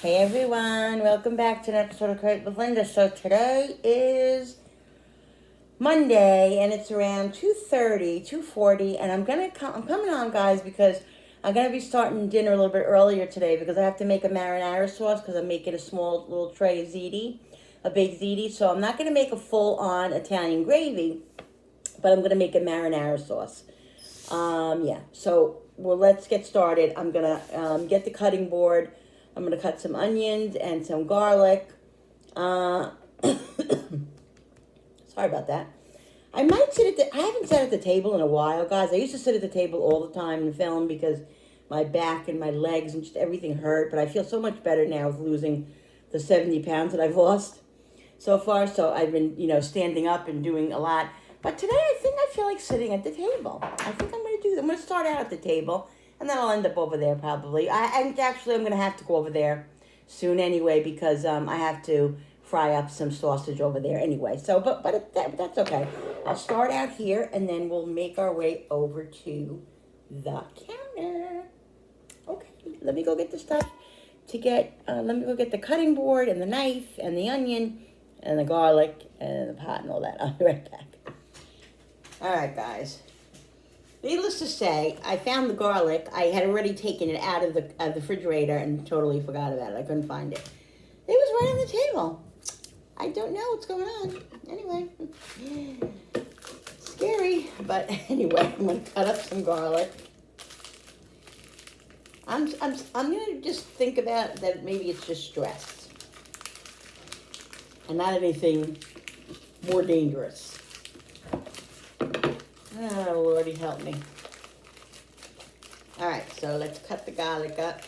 Hey everyone, welcome back to an episode of Cottage with Linda. So today is Monday and it's around 2:30, 2:40, and I'm coming on, guys, because I'm gonna be starting dinner a little bit earlier today because I have to make a marinara sauce because I'm making a small little tray of ziti, a baked ziti. So I'm not gonna make a full-on Italian gravy, but I'm gonna make a marinara sauce. Yeah. So let's get started. I'm gonna get the cutting board. I'm going to cut some onions and some garlic. Sorry about that. I haven't sat at the table in a while, guys. I used to sit at the table all the time and film because my back and my legs and just everything hurt. But I feel so much better now with losing the 70 pounds that I've lost so far. So I've been, standing up and doing a lot. But today I feel like sitting at the table. I think I'm going to do that. I'm going to start out at the table. And then I'll end up over there probably. I'm going to have to go over there soon anyway because I have to fry up some sausage over there anyway. So, but that's okay. I'll start out here and then we'll make our way over to the counter. Okay, let me go get the stuff let me go get the cutting board and the knife and the onion and the garlic and the pot and all that. I'll be right back. All right, guys. Needless to say, I found the garlic. I had already taken it out of the refrigerator and totally forgot about it. I couldn't find it. It was right on the table. I don't know what's going on. Anyway, scary. But anyway, I'm gonna cut up some garlic. I'm gonna just think about that. Maybe it's just stress, and not anything more dangerous. Oh, Lordy, help me. All right, so let's cut the garlic up.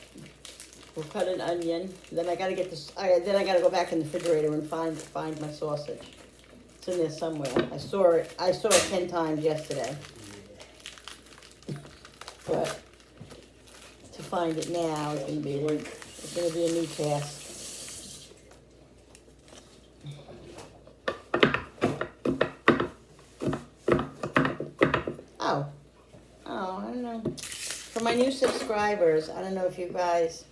We'll cut an onion. Then I gotta get this. Then I gotta go back in the refrigerator and find my sausage. It's in there somewhere. I saw it 10 times yesterday, but to find it now is gonna be a new task. Oh, I don't know. For my new subscribers, I don't know if you guys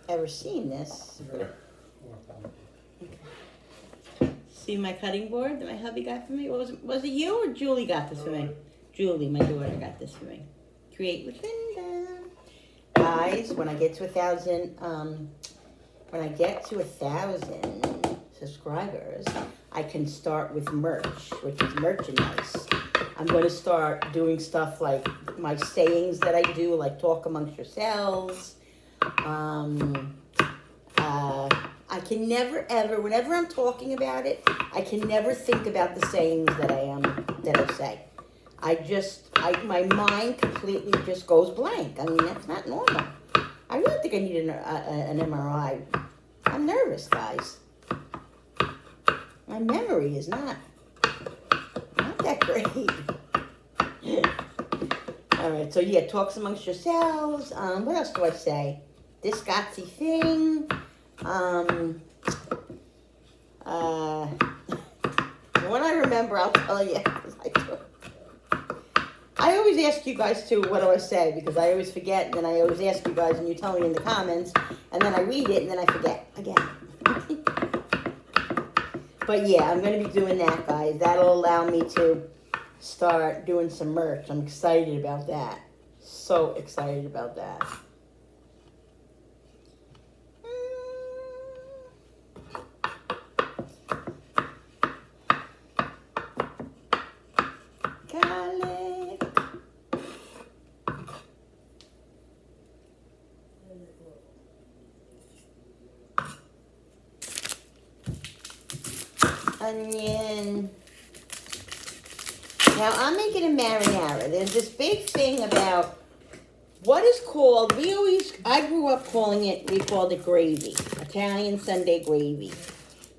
ever seen this. See my cutting board that my hubby got for me? Was it you or Julie got this for me? Julie, my daughter, got this for me. Create with Linda. Guys, when I get to 1,000, subscribers, I can start with merch, which is merchandise. I'm going to start doing stuff like my sayings that I do, like talk amongst yourselves. I can never ever, whenever I'm talking about it, I can never think about the sayings that I say. My mind completely just goes blank. I mean, that's not normal. I really think I need an MRI. I'm nervous, guys. My memory is not that great. All right, so yeah, talks amongst yourselves. What else do I say? This Gotsy thing. When I remember, I'll tell you. I always ask you guys too, what do I say? Because I always forget, and then I always ask you guys, and you tell me in the comments, and then I read it, and then I forget again. But yeah, I'm going to be doing that, guys. That'll allow me to start doing some merch. I'm excited about that. So excited about that. Garlic. Onion. Now, I'm making a marinara. There's this big thing about what is called, I grew up we called it gravy, Italian Sunday gravy.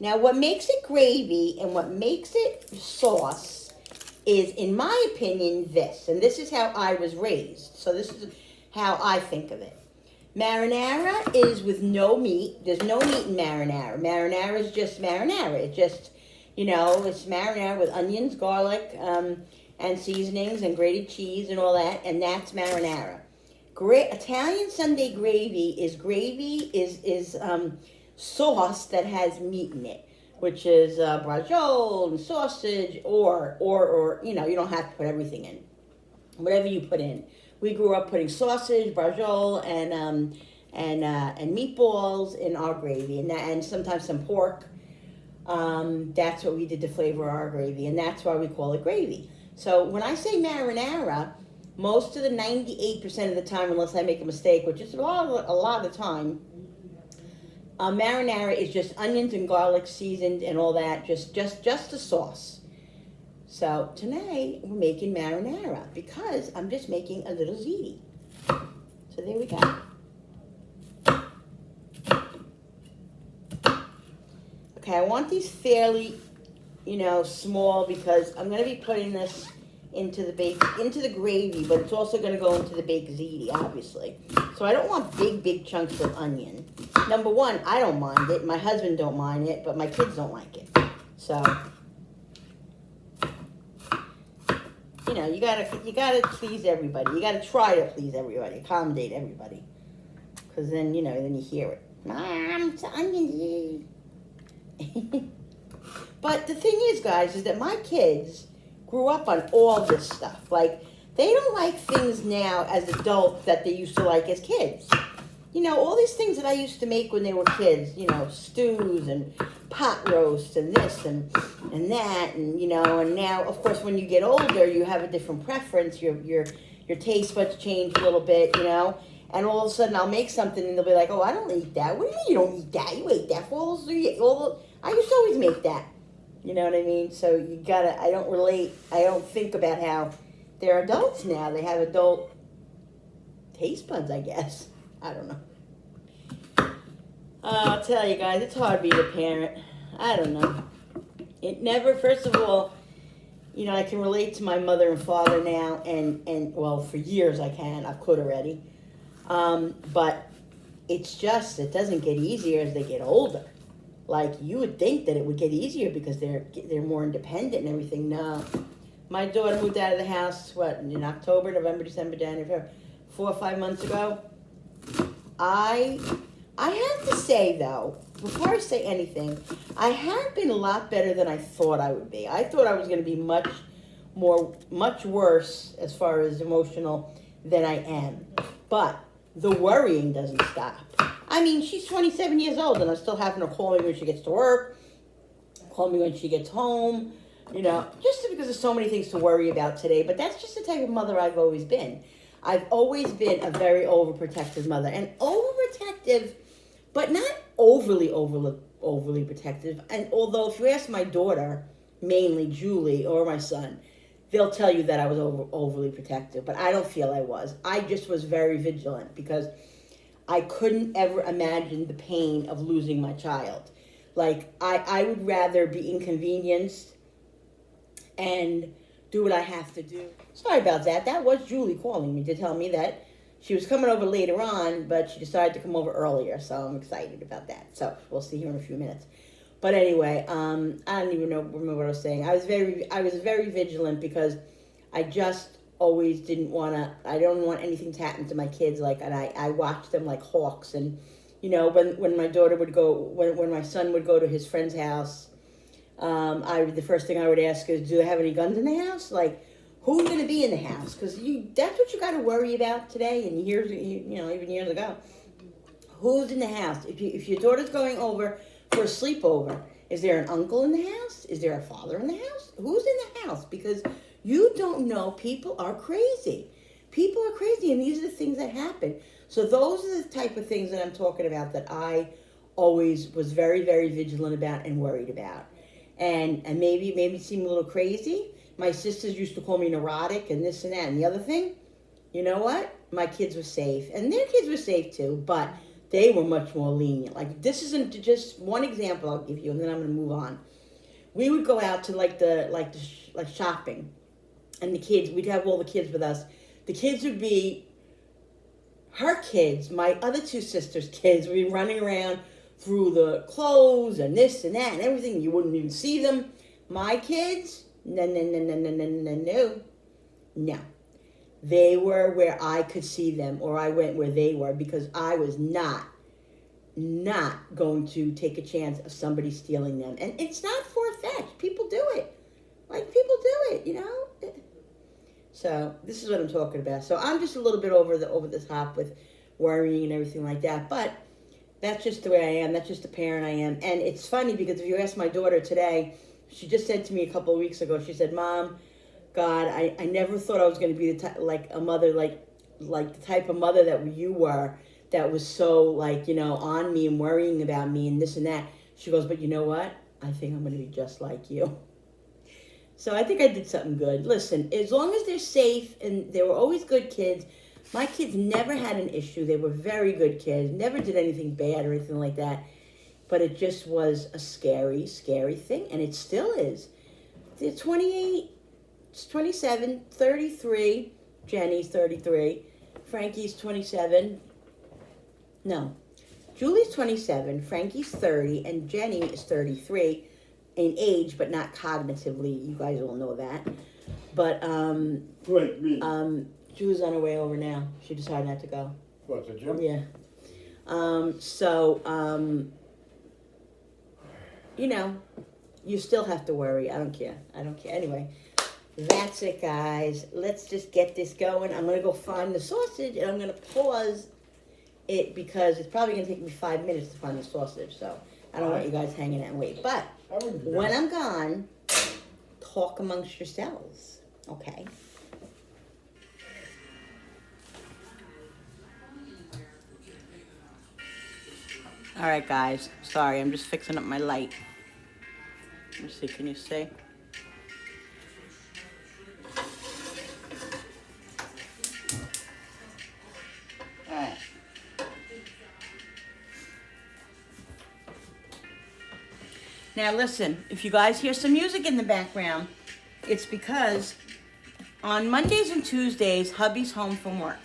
Now, what makes it gravy and what makes it sauce is, in my opinion, this. And this is how I was raised. So this is how I think of it. Marinara is with no meat. There's no meat in marinara. Marinara is just marinara. It just, it's marinara with onions, garlic, and seasonings and grated cheese and all that. And that's marinara. Italian Sunday gravy is sauce that has meat in it, which is braciole and sausage, or you know, you don't have to put everything in, whatever you put in. We grew up putting sausage, braciole, and meatballs in our gravy, and sometimes some pork. That's what we did to flavor our gravy, and that's why we call it gravy. So when I say marinara, most of the 98% of the time, unless I make a mistake, which is a lot of the time, marinara is just onions and garlic seasoned and all that, just the sauce. So today we're making marinara because I'm just making a little ziti. So there we go. Okay, I want these fairly, you know, small because I'm going to be putting this into the gravy, but it's also going to go into the baked ziti, obviously. So I don't want big chunks of onion. Number one, I don't mind it. My husband don't mind it, but my kids don't like it. So, you know, you gotta please everybody. You gotta try to please everybody, accommodate everybody, because then, you know, then you hear it. Mom, it's onion. But the thing is, guys, is that my kids grew up on all this stuff. Like, they don't like things now as adults that they used to like as kids. You know, all these things that I used to make when they were kids, you know, stews and pot roasts and this and that, and, you know, and now, of course, when you get older, you have a different preference. Your taste buds change a little bit, you know, and all of a sudden I'll make something and they'll be like, oh, I don't eat that. What do you mean you don't eat that? You ate that for all I used to always make that. You know what I mean? So you gotta, I don't think about how they're adults now. They have adult taste buds, I guess. I don't know. I'll tell you guys, it's hard being a parent. I don't know. It never, first of all, you know, I can relate to my mother and father now, and well, for years I can. I've could already. But it's just, it doesn't get easier as they get older. Like, you would think that it would get easier because they're more independent and everything. No. My daughter moved out of the house, in October, November, December, January, February, 4 or 5 months ago. I have to say, though, before I say anything, I have been a lot better than I thought I would be. I thought I was going to be much worse as far as emotional than I am. But the worrying doesn't stop. I mean, she's 27 years old, and I'm still having her call me when she gets to work, call me when she gets home, you know, just because there's so many things to worry about today. But that's just the type of mother I've always been. I've always been a very overprotective mother, and overprotective, but not overly protective. And although if you ask my daughter, mainly Julie, or my son, they'll tell you that I was overly protective, but I don't feel I was. I just was very vigilant because I couldn't ever imagine the pain of losing my child. Like, I would rather be inconvenienced and do what I have to do. Sorry about that. That was Julie calling me to tell me that she was coming over later on, but she decided to come over earlier, so I'm excited about that. So we'll see her in a few minutes. But anyway, I don't even remember what I was saying. I was very vigilant because I just always I don't want anything to happen to my kids. Like, and I watched them like hawks. And, you know, when my daughter would go, when my son would go to his friend's house, the first thing I would ask is, do they have any guns in the house? Like, who's going to be in the house? Because that's what you got to worry about today and years, you know, even years ago. Who's in the house? If your daughter's going over for a sleepover, is there an uncle in the house? Is there a father in the house? Who's in the house? Because you don't know. People are crazy. People are crazy, and these are the things that happen. So those are the type of things that I'm talking about that I always was very, very vigilant about and worried about. And maybe it made me seem a little crazy. My sisters used to call me neurotic and this and that. And the other thing, you know what? My kids were safe. And their kids were safe too, but they were much more lenient. Like, this isn't just one example I'll give you, and then I'm going to move on. We would go out to like shopping. And the kids, we'd have all the kids with us. The kids would be, her kids, my other two sisters' kids, would be running around through the clothes and this and that and everything. You wouldn't even see them. My kids, no. they were where I could see them, or I went where they were, because I was not going to take a chance of somebody stealing them. And it's not far-fetched. People do it. Like, people do it, you know? So this is what I'm talking about. So I'm just a little bit over the top with worrying and everything like that. But that's just the way I am. That's just the parent I am. And it's funny because if you ask my daughter today, she just said to me a couple of weeks ago, she said, Mom, God, I never thought I was going to be a mother, like the type of mother that you were, that was so, like, you know, on me and worrying about me and this and that. She goes, but you know what? I think I'm going to be just like you. So I think I did something good. Listen, as long as they're safe, and they were always good kids. My kids never had an issue. They were very good kids. Never did anything bad or anything like that. But it just was a scary, scary thing. And it still is. They're 28, 27, 33. Jenny's 33. Frankie's 27. No. Julie's 27. Frankie's 30. And Jenny is 33. In age, but not cognitively. You guys all know that. But, Wait, me. Julie's on her way over now. She decided not to go. What, the gym? Yeah. You know, you still have to worry. I don't care. Anyway, that's it, guys. Let's just get this going. I'm going to go find the sausage, and I'm going to pause it because it's probably going to take me 5 minutes to find the sausage. So I don't want you guys hanging out and wait. But when I'm gone, talk amongst yourselves. Okay? All right, guys. Sorry, I'm just fixing up my light. Let me see. Can you see? All right. Now, listen. If you guys hear some music in the background, it's because on Mondays and Tuesdays, hubby's home from work.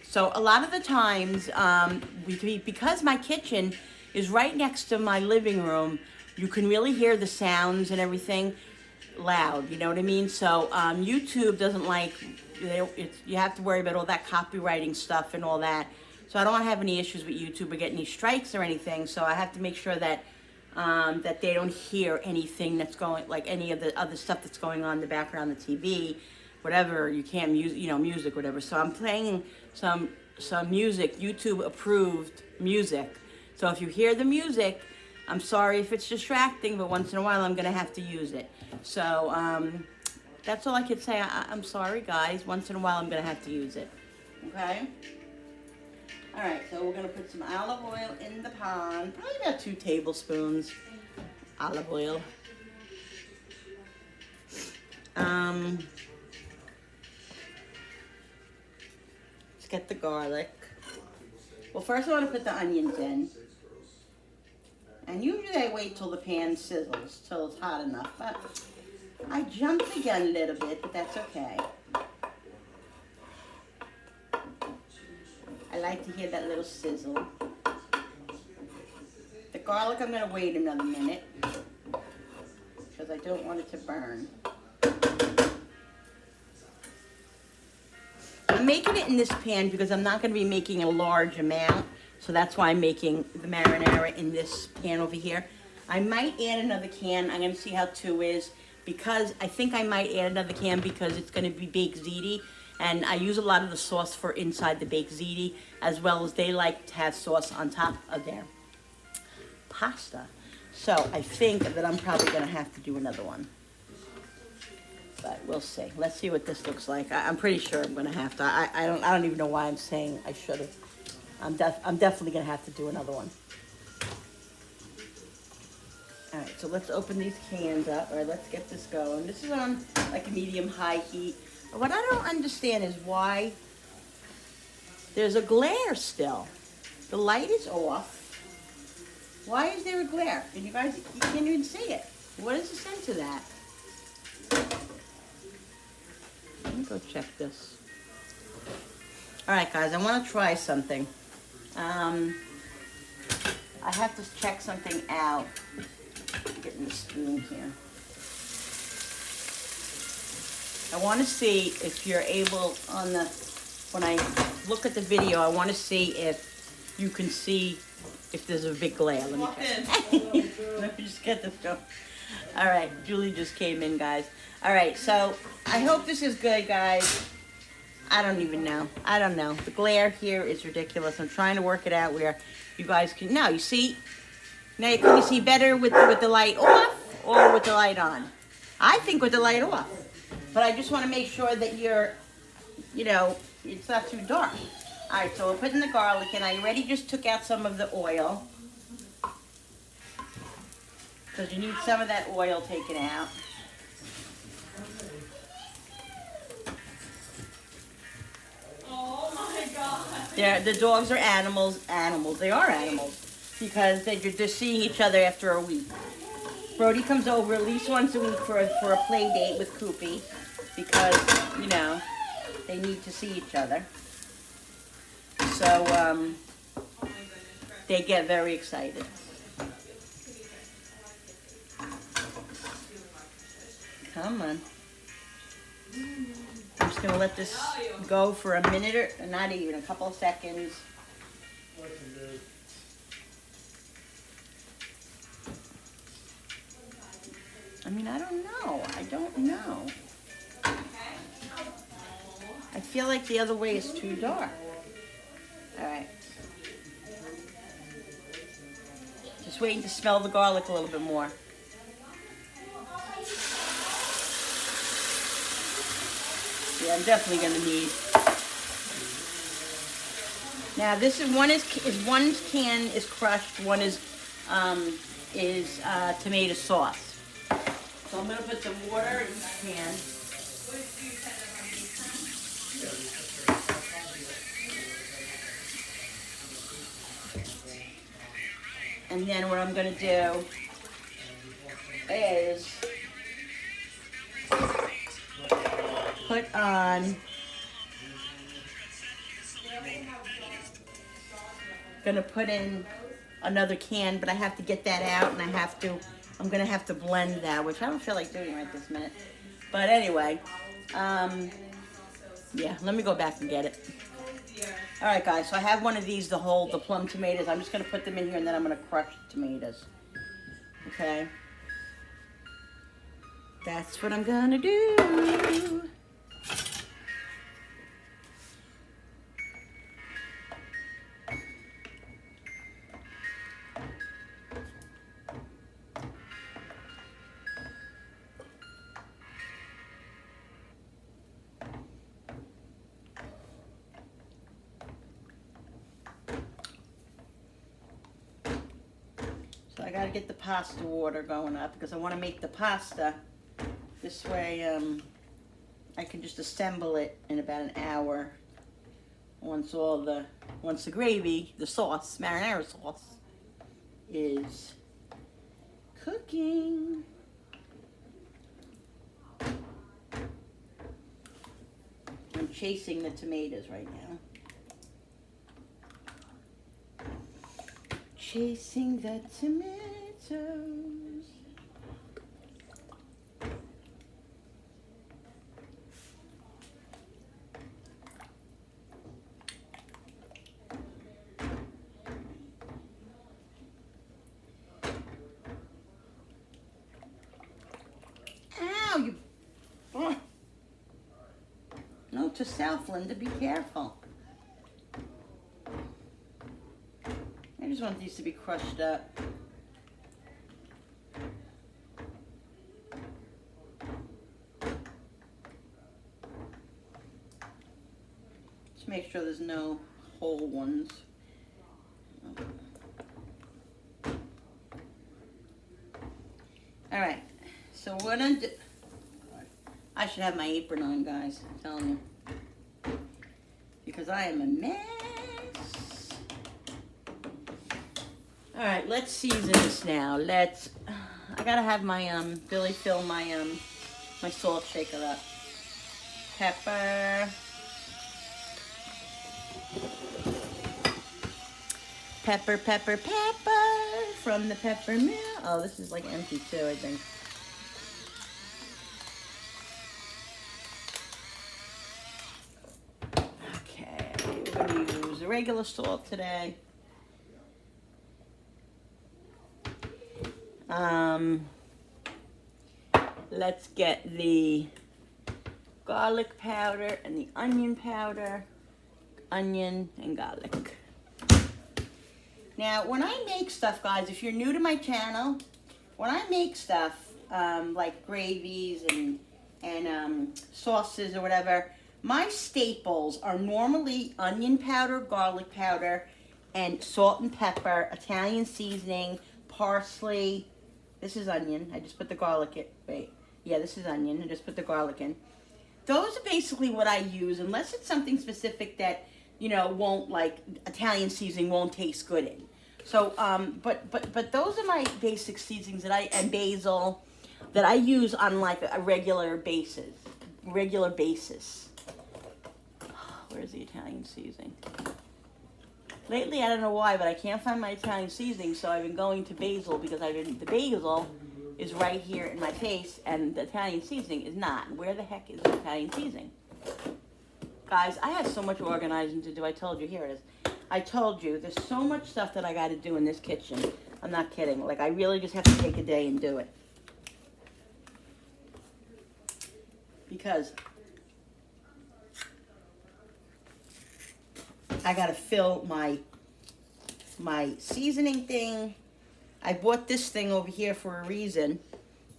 So a lot of the times, because my kitchen is right next to my living room, you can really hear the sounds and everything loud, you know what I mean? So YouTube doesn't like, you have to worry about all that copywriting stuff and all that. So I don't want to have any issues with YouTube or get any strikes or anything. So I have to make sure that that they don't hear anything that's going, like any of the other stuff that's going on in the background, the TV, whatever. You can't music, whatever. So I'm playing some music, YouTube approved music. So if you hear the music, I'm sorry if it's distracting, but once in a while I'm gonna have to use it. So that's all I could say. I'm sorry, guys. Once in a while I'm gonna have to use it. Okay. All right. So we're gonna put some olive oil in the pan. Probably about 2 tablespoons olive oil. Get the garlic. Well, first I want to put the onions in. And usually I wait till the pan sizzles, till it's hot enough. But I jumped again a little bit, but that's okay. I like to hear that little sizzle. The garlic, I'm going to wait another minute because I don't want it to burn. I'm making it in this pan because I'm not going to be making a large amount. So that's why I'm making the marinara in this pan over here. I might add another can. I'm going to see how 2 is. Because I think I might add another can because it's going to be baked ziti. And I use a lot of the sauce for inside the baked ziti. As well as they like to have sauce on top of their pasta. So I think that I'm probably going to have to do another one. But we'll see. Let's see what this looks like. I'm pretty sure I'm gonna have to. I don't even know why I'm saying I should have. I'm definitely gonna have to do another one. All right, so let's open these cans up. All right, let's get this going. This is on like a medium-high heat. What I don't understand is why there's a glare still. The light is off. Why is there a glare? And you guys, you can't even see it. What is the sense of that? Let me go check this. All right, guys, I want to try something. I have to check something out. Getting the spoon here. I want to see if you're able when I look at the video, I want to see if you can see if there's a big glare. Let me check. Let me just get this going. All right, Julie just came in, guys. All right, so I hope this is good, guys. I don't even know. I don't know. The glare here is ridiculous. I'm trying to work it out where you guys can. Now you see. Now can you see better with the light off or with the light on? I think with the light off. But I just want to make sure that you're, it's not too dark. All right, so we're putting the garlic in. I already just took out some of the oil. Because you need some of that oil taken out. Oh my God. The dogs are animals. They are animals. Because they're seeing each other after a week. Brody comes over at least once a week for a play date with Koopy. Because, they need to see each other. So, they get very excited. Come on. I'm just going to let this go for a minute or not even, a couple of seconds. I mean, I don't know. I feel like the other way is too dark. All right. Just waiting to smell the garlic a little bit more. Yeah, I'm definitely gonna need. Now this is one can is crushed, one is tomato sauce. So I'm gonna put some water in each can. And then what I'm gonna do is put on, gonna put in another can, but I have to get that out and I'm gonna have to blend that, which I don't feel like doing right this minute. But anyway, yeah, let me go back and get it. All right, guys, so I have one of these, the plum tomatoes. I'm just gonna put them in here and then I'm gonna crush the tomatoes. Okay? That's what I'm gonna do. I gotta get the pasta water going up because I want to make the pasta. This way, I can just assemble it in about an hour. Once the gravy, the sauce, marinara sauce, is cooking. I'm chasing the tomatoes right now. Chasing the tomatoes. Ow, you. Oh. Note to self, Linda, be careful. I just want these to be crushed up. Just make sure there's no whole ones. All right, so what I'm doing, I should have my apron on, guys, I'm telling you, because I am a mess. All right, let's season this now. I gotta have my, Billy fill my, my salt shaker up. Pepper. Pepper, pepper, pepper from the pepper mill. Oh, this is like empty too, I think. regular salt today. Let's get the garlic powder and the onion powder. Onion and garlic. Now, when I make stuff, guys, if you're new to my channel, when I make stuff like gravies and sauces or whatever, my staples are normally onion powder, garlic powder, and salt and pepper, Italian seasoning, parsley. This is onion. I just put the garlic in. Wait. Yeah, this is onion. I just put the garlic in. Those are basically what I use, unless it's something specific that, you know, won't, like, Italian seasoning won't taste good in. So, but those are my basic seasonings that and basil, that I use on, like, a regular basis. Where's the Italian seasoning? Lately, I don't know why, but I can't find my Italian seasoning, so I've been going to basil, because the basil is right here in my face, and the Italian seasoning is not. Where the heck is the Italian seasoning? Guys, I have so much organizing to do. I told you, here it is. I told you, there's so much stuff that I got to do in this kitchen. I'm not kidding. Like, I really just have to take a day and do it. Because I got to fill my seasoning thing. I bought this thing over here for a reason.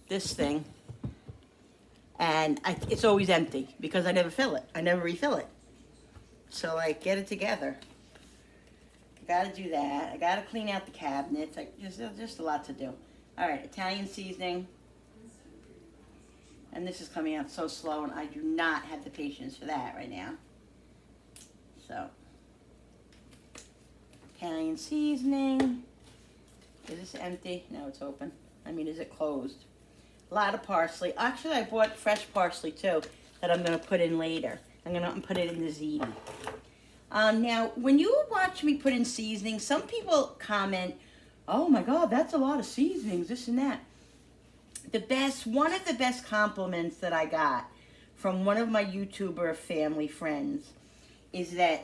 This thing. And it's always empty because I never fill it. I never refill it. So, like, get it together. I gotta do that. I gotta clean out the cabinets. There's just a lot to do. All right, Italian seasoning. And this is coming out so slow, and I do not have the patience for that right now. So, Italian seasoning. Is this empty? No, it's open. I mean, is it closed? A lot of parsley. Actually, I bought fresh parsley too that I'm going to put in later. I'm going to put it in the ziti. Now, when you watch me put in seasoning, some people comment, "Oh my God, that's a lot of seasonings, this and that." One of the best compliments that I got from one of my YouTuber family friends is that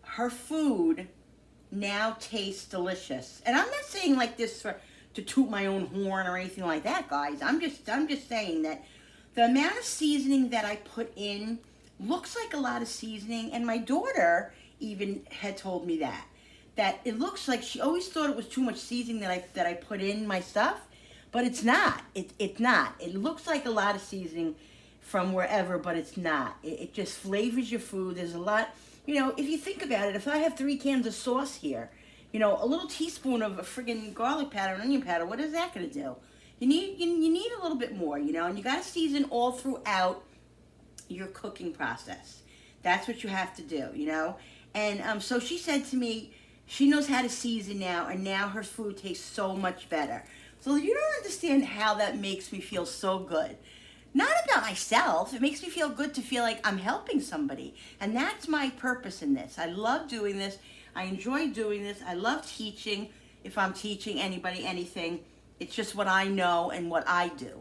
her food now tastes delicious. And I'm not saying like this to toot my own horn or anything like that, guys. I'm just saying that the amount of seasoning that I put in looks like a lot of seasoning, and my daughter even had told me that it looks like she always thought it was too much seasoning that I put in my stuff, but it's not. It's not. It looks like a lot of seasoning from wherever, but it's not. It just flavors your food. There's a lot, you know, if you think about it, if I have 3 cans of sauce here, you know, a little teaspoon of a friggin' garlic powder and onion powder, what is that going to do? You need a little bit more, you know, and you got to season all throughout your cooking process. That's what you have to do, you know. And so she said to me, she knows how to season now, and now her food tastes so much better. So you don't understand how that makes me feel so good. Not about myself. It makes me feel good to feel like I'm helping somebody. And that's my purpose in this. I love doing this. I enjoy doing this. I love teaching. If I'm teaching anybody anything, it's just what I know and what I do.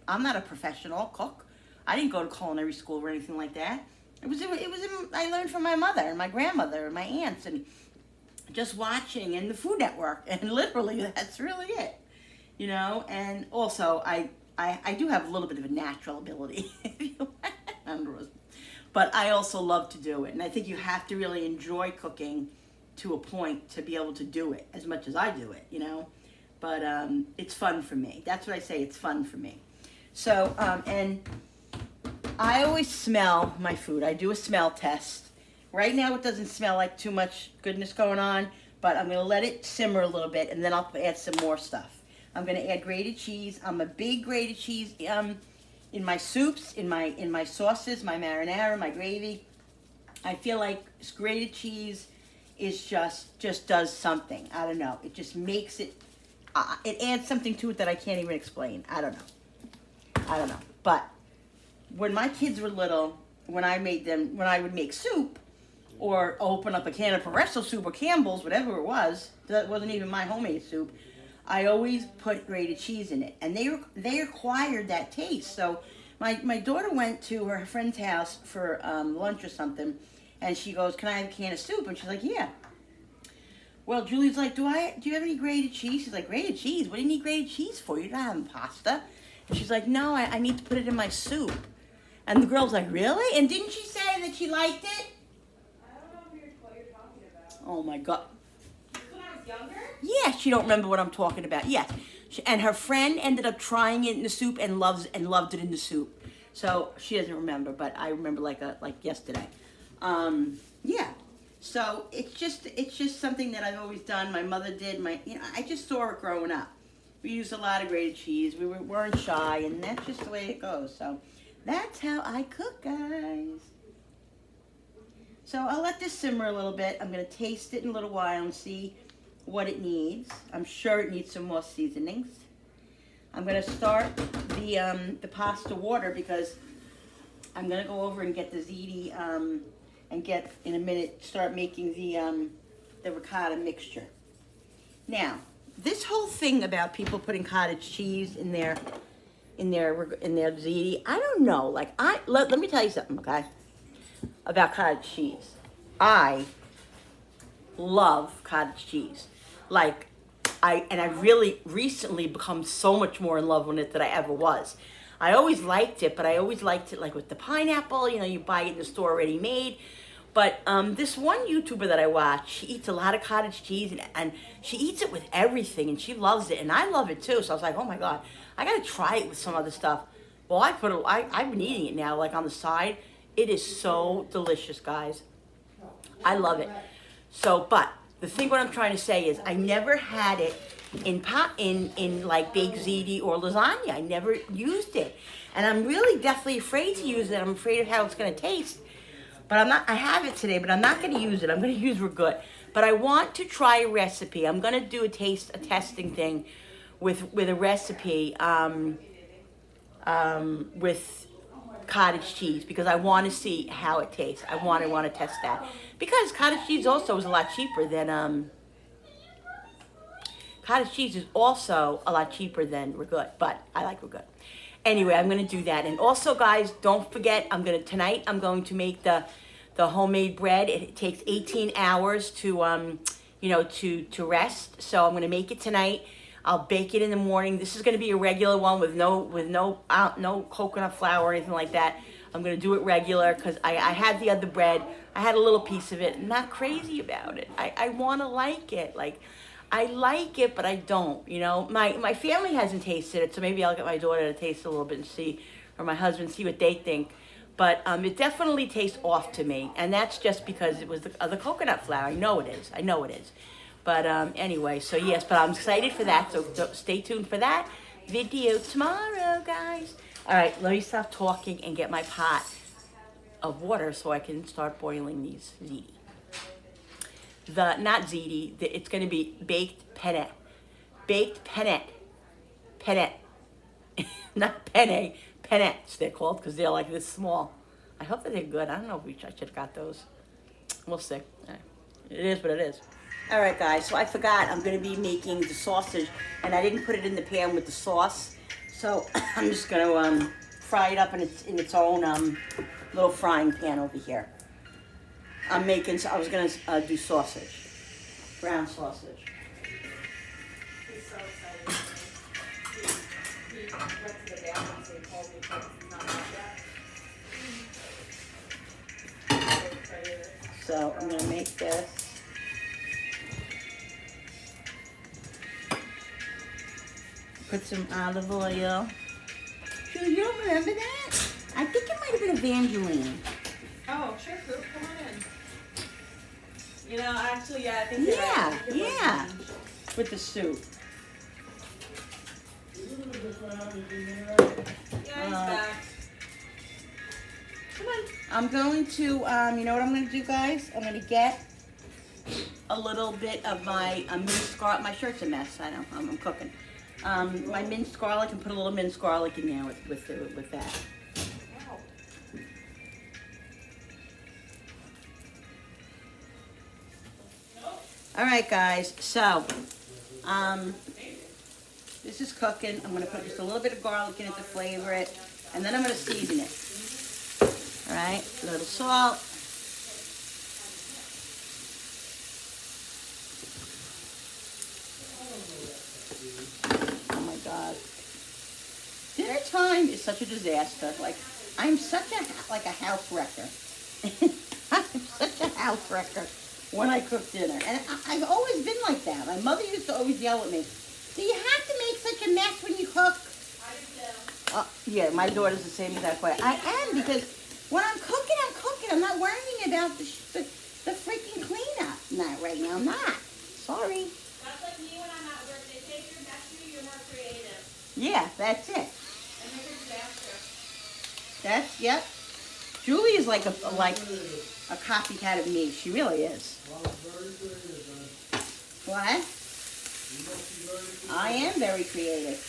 I'm not a professional cook. I didn't go to culinary school or anything like that. I learned from my mother and my grandmother and my aunts and just watching and the Food Network. And literally, that's really it. You know, and also I do have a little bit of a natural ability, but I also love to do it. And I think you have to really enjoy cooking to a point to be able to do it as much as I do it, you know. But it's fun for me. That's what I say, it's fun for me. So, and I always smell my food. I do a smell test. Right now it doesn't smell like too much goodness going on, but I'm going to let it simmer a little bit, and then I'll add some more stuff. I'm going to add grated cheese. I'm a big grated cheese in my soups, in my sauces, my marinara, my gravy. I feel like grated cheese is just does something. I don't know. It just makes it, it adds something to it that I can't even explain. I don't know. But when my kids were little, when I would make soup or open up a can of Progresso soup or Campbell's, whatever it was, that wasn't even my homemade soup, I always put grated cheese in it, and they acquired that taste. So my daughter went to her friend's house for lunch or something, And she goes, can I have a can of soup? And she's like, yeah. Well, Julie's like, do you have any grated cheese? She's like, grated cheese? What do you need grated cheese for? You're not having pasta. And she's like, no, I need to put it in my soup. And the girl's like, really? And didn't she say that she liked it? I don't know what you're talking about. Oh my God. When I was younger? Yeah, she don't remember what I'm talking about. Yes. And her friend ended up trying it in the soup and loved it in the soup. So she doesn't remember, but I remember like yesterday. Yeah. So it's just something that I've always done. My mother did. I just saw it growing up. We used a lot of grated cheese. We weren't shy, and that's just the way it goes. So that's how I cook, guys. So I'll let this simmer a little bit. I'm gonna taste it in a little while and see what it needs. I'm sure it needs some more seasonings. I'm gonna start the pasta water because I'm gonna go over and get the ziti and get in a minute start making the ricotta mixture. Now, this whole thing about people putting cottage cheese in their ziti, I don't know. Like let me tell you something, okay? About cottage cheese. I love cottage cheese. Like I've really recently become so much more in love with it than I ever was. I always liked it, but I always liked it like with the pineapple, you buy it in the store already made. But this one YouTuber that I watch, she eats a lot of cottage cheese and she eats it with everything and she loves it and I love it too. So I was like, oh my God, I gotta try it with some other stuff. Well, I've been eating it now, like on the side. It is so delicious, guys. I love it. So, but the thing what I'm trying to say is I never had it in like baked ziti or lasagna. I never used it. And I'm really definitely afraid to use it. I'm afraid of how it's gonna taste. But I have it today, but I'm not gonna use it. I'm gonna use Ragut. But I want to try a recipe. I'm gonna do a testing thing with a recipe with cottage cheese because I want to see how it tastes. I want to test that because cottage cheese also is a lot cheaper than Ragut, but I like Ragut. Anyway, I'm gonna do that, and also, guys, don't forget. Tonight. I'm going to make the homemade bread. It takes 18 hours to to rest. So I'm gonna make it tonight. I'll bake it in the morning. This is going to be a regular one with no coconut flour or anything like that. I'm going to do it regular because I had the other bread. I had a little piece of it. I'm not crazy about it. I want to like it. Like, I like it, but I don't. My family hasn't tasted it, so maybe I'll get my daughter to taste it a little bit and see, or my husband, see what they think. But it definitely tastes off to me, and that's just because it was the coconut flour. I know it is. But anyway, so yes, but I'm excited for that. So stay tuned for that video tomorrow, guys. All right, let me stop talking and get my pot of water so I can start boiling these ziti. Not ziti, it's going to be baked penne. Baked penne. Penne. Not penne. Pennettes, they're called because they're like this small. I hope that they're good. I don't know if I should have got those. We'll see. It is what it is. All right, guys, so I forgot I'm going to be making the sausage, and I didn't put it in the pan with the sauce, so I'm just going to fry it up in its own little frying pan over here. I was going to do sausage, brown sausage. He's so excited. He went to the bathroom, so he told me because he's not out yet. So I'm going to make this. Put some olive oil. Julie, you don't remember that? I think it might have been Evangeline. Oh, sure, Coop, come on in. Actually, yeah, I think you're right. Yeah. With the soup. Yeah, he's back. Come on. I'm going to, you know what I'm going to do, guys? I'm going to get a little bit of my minced garlic. My shirt's a mess. I know. I'm cooking. My minced garlic, and put a little minced garlic in there with that. All right, guys. So, this is cooking. I'm going to put just a little bit of garlic in it to flavor it, and then I'm going to season it. All right, a little salt, Oh my God. Dinner time is such a disaster. Like, I'm such a house wrecker. I'm such a house wrecker when I cook dinner. And I've always been like that. My mother used to always yell at me, do you have to make such a mess when you cook? I do. Yeah, my daughter's the same exact way. I am, because when I'm cooking, I'm cooking. I'm not worrying about the freaking cleanup. Not right now, I'm not. Sorry. That's like me when I'm at work. They say if you're messy, you're more creative. Yeah, that's it. And make a disaster. That's, yep. Julie is like a copycat of me. She really is. What? I am very creative.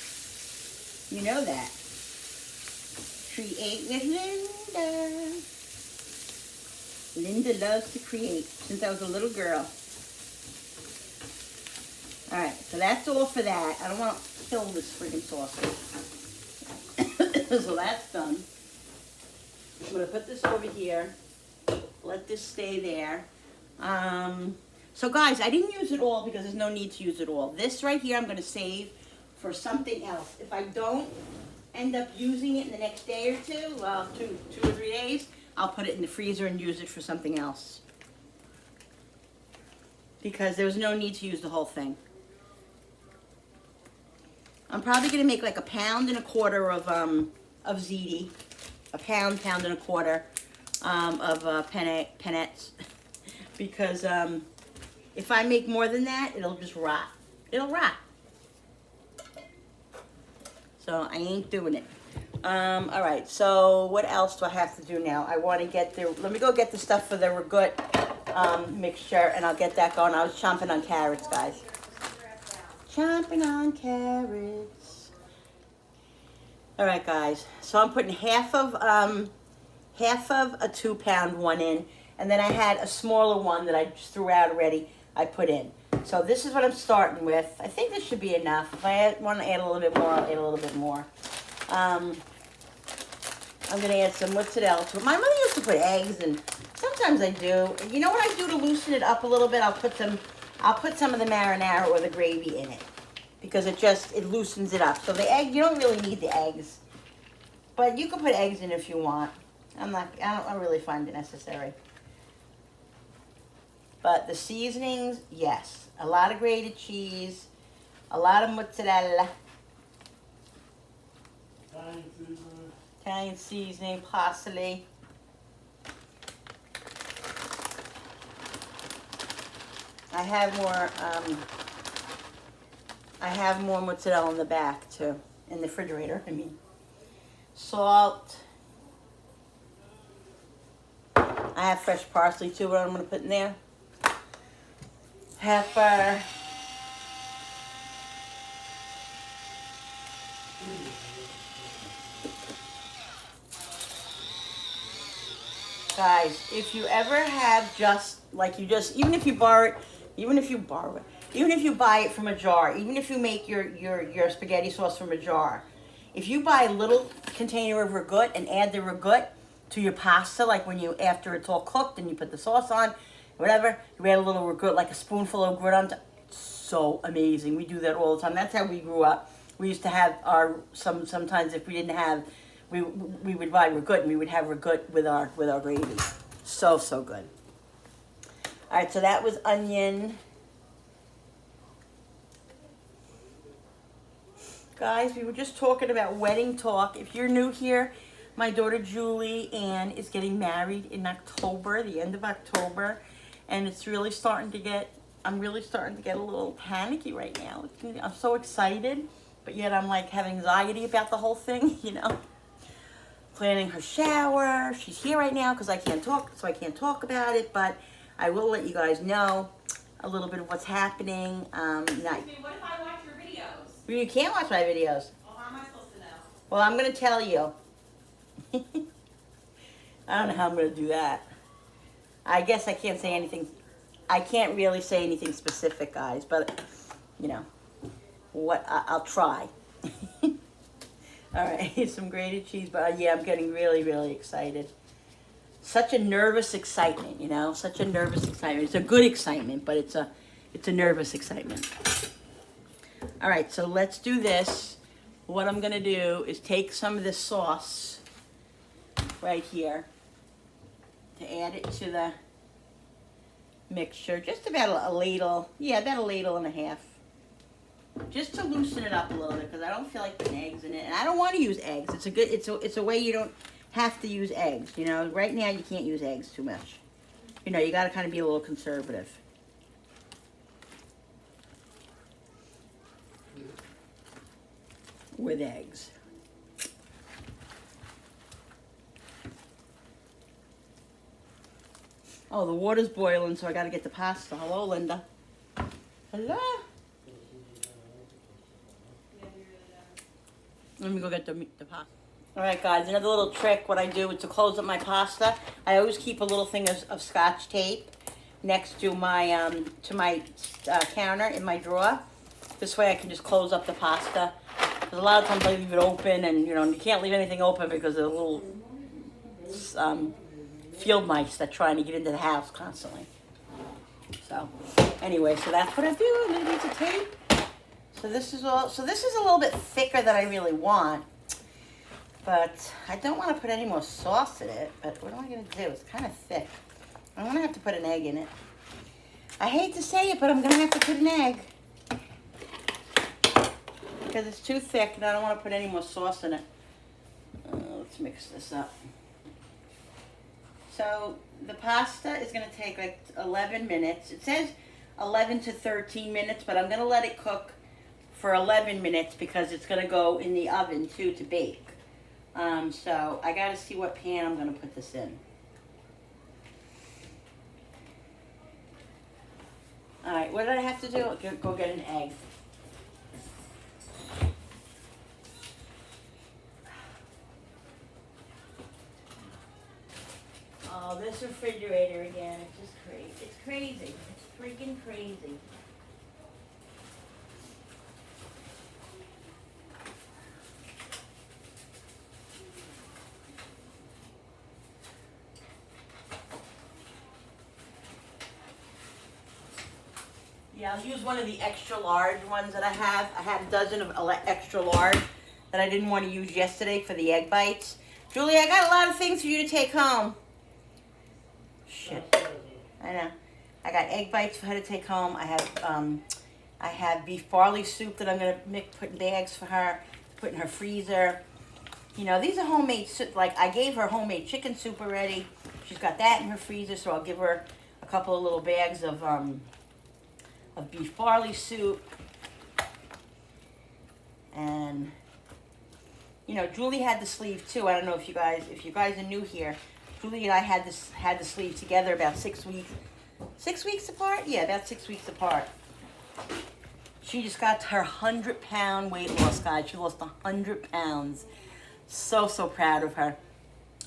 You know that. Create with Linda. Linda loves to create since I was a little girl. Alright, so that's all for that. I don't want to kill this friggin' sausage. So that's done. I'm going to put this over here. Let this stay there. So guys, I didn't use it all because there's no need to use it all. This right here I'm going to save for something else. If I don't end up using it in the next day or two, well, two or 3 days, I'll put it in the freezer and use it for something else. Because there's no need to use the whole thing. I'm probably going to make like 1.25 pounds of ziti. 1.25 pounds of pennettes. Because if I make more than that, it'll just rot. It'll rot. So I ain't doing it. All right, so what else do I have to do now? I want to get let me go get the stuff for the ragout mixture, and I'll get that going. I was chomping on carrots, guys. Chomping on carrots. All right, guys. So I'm putting half of a 2-pound one in, and then I had a smaller one that I just threw out already. I put in. So this is what I'm starting with. I think this should be enough. If I want to add a little bit more, I'll add a little bit more. I'm going to add some mozzarella to it. My mother used to put eggs, and sometimes I do. You know what I do to loosen it up a little bit? I'll put some of the marinara or the gravy in it, because it loosens it up. So the egg, you don't really need the eggs, but you can put eggs in if you want. I don't really find it necessary. But the seasonings, yes. A lot of grated cheese, a lot of mozzarella, Italian seasoning, parsley. I have more mozzarella in the back too, in the refrigerator. I mean, salt. I have fresh parsley too, what I'm going to put in there. Pepper. Guys, if you ever have even if you buy it from a jar, even if you make your spaghetti sauce from a jar, if you buy a little container of ragout and add the ragout to your pasta, like after it's all cooked and you put the sauce on, whatever, you add a little ragout, like a spoonful of ragout on top. It's so amazing. We do that all the time. That's how we grew up. We used to have sometimes if we didn't have, we would buy ragout, and we would have ragout with our gravy. So good. All right, so that was onion. Guys, we were just talking about wedding talk. If you're new here, my daughter Julie Ann is getting married in October, the end of October, and it's really starting to get, I'm really starting to get a little panicky right now. I'm so excited, but yet I'm like have anxiety about the whole thing, you know. Planning her shower. She's here right now because I can't talk, so I can't talk about it, but I will let you guys know a little bit of what's happening. What if I watch your videos? You can't watch my videos. Well, how am I supposed to know? Well, I'm going to tell you. I don't know how I'm going to do that. I guess I can't say anything. I can't really say anything specific, guys, but, you know, I'll try. All right, here's some grated cheese, but yeah, I'm getting really, really excited. Such a nervous excitement, you know, such a nervous excitement. It's a good excitement, but it's It's a nervous excitement. All right, so let's do this. What I'm gonna do is take some of this sauce right here to add it to the mixture. Just about a ladle, yeah, about a ladle and a half. Just to loosen it up a little bit because I don't feel like putting eggs in it, and I don't want to use eggs. It's a way you don't have to use eggs. You know, right now you can't use eggs too much. You know, you got to kind of be a little conservative. With eggs. Oh, the water's boiling, so I got to get the pasta. Hello, Linda. Hello. Let me go get the pasta. All right, guys, another little trick. What I do is to close up my pasta, I always keep a little thing of Scotch tape next to my counter in my drawer. This way I can just close up the pasta. Because a lot of times I leave it open, and you know, you can't leave anything open because of the little field mice that trying to get into the house constantly. So anyway, so that's what I do. A little bit of tape. So this is a little bit thicker than I really want, but I don't want to put any more sauce in it. But what am I going to do? It's kind of thick. I'm going to have to put an egg in it. I hate to say it, but I'm going to have to put an egg because it's too thick, and I don't want to put any more sauce in it. Let's mix this up. So the pasta is going to take like 11 minutes. It says 11 to 13 minutes, but I'm going to let it cook for 11 minutes because it's going to go in the oven too to bake. So I got to see what pan I'm going to put this in. All right, what did I have to do? Go get an egg. Oh, this refrigerator again. It's just crazy. It's crazy. It's freaking crazy. Yeah, I'll use one of the extra large ones that I have. I had a dozen of extra large that I didn't want to use yesterday for the egg bites. Julie, I got a lot of things for you to take home. Shit. I know. I got egg bites for her to take home. I have beef barley soup that I'm gonna put in bags for her, put in her freezer. You know, these are homemade soup. Like I gave her homemade chicken soup already. She's got that in her freezer, so I'll give her a couple of little bags of beef barley soup. And you know, Julie had the sleeve too. I don't know if you guys are new here. Julie and I had the sleeve together about 6 weeks. 6 weeks apart? Yeah, about 6 weeks apart. She just got her 100-pound weight loss, guys. She lost 100 pounds. So proud of her.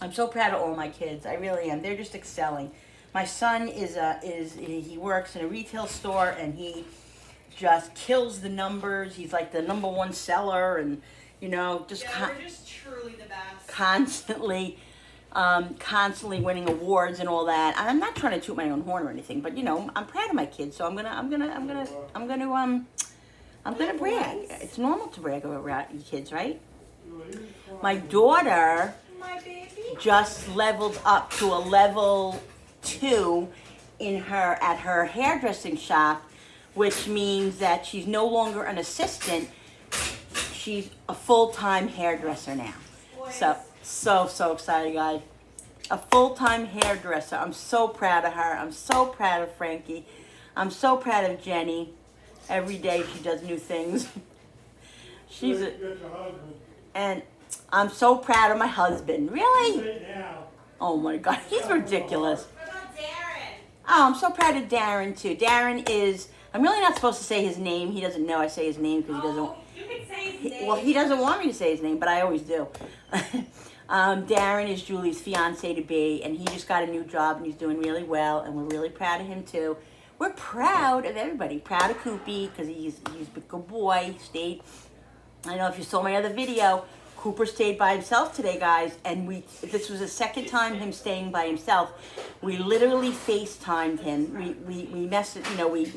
I'm so proud of all my kids. I really am. They're just excelling. My son he works in a retail store, and he just kills the numbers. He's like the #1 seller, and you know, just we're just truly the best. Constantly winning awards and all that. I'm not trying to toot my own horn or anything, but you know, I'm proud of my kids, so I'm gonna brag. It's normal to brag about your kids, right? My daughter just leveled up to a level 2 at her hairdressing shop, which means that she's no longer an assistant. She's a full-time hairdresser now. So excited, guys. A full-time hairdresser. I'm so proud of her. I'm so proud of Frankie. I'm so proud of Jenny. Every day she does new things. And I'm so proud of my husband. Really? Oh my God, he's ridiculous. What about Darren? Oh, I'm so proud of Darren too. Darren is, I'm really not supposed to say his name. He doesn't know I say his name because he doesn't. You can say his name. Well, he doesn't want me to say his name, but I always do. Darren is Julie's fiance-to-be, and he just got a new job, and he's doing really well, and we're really proud of him too. We're proud of everybody. Proud of Koopy because he's a good boy. He stayed. I don't know if you saw my other video. Cooper stayed by himself today, guys, and this was the second time him staying by himself. We literally FaceTimed him. We messaged,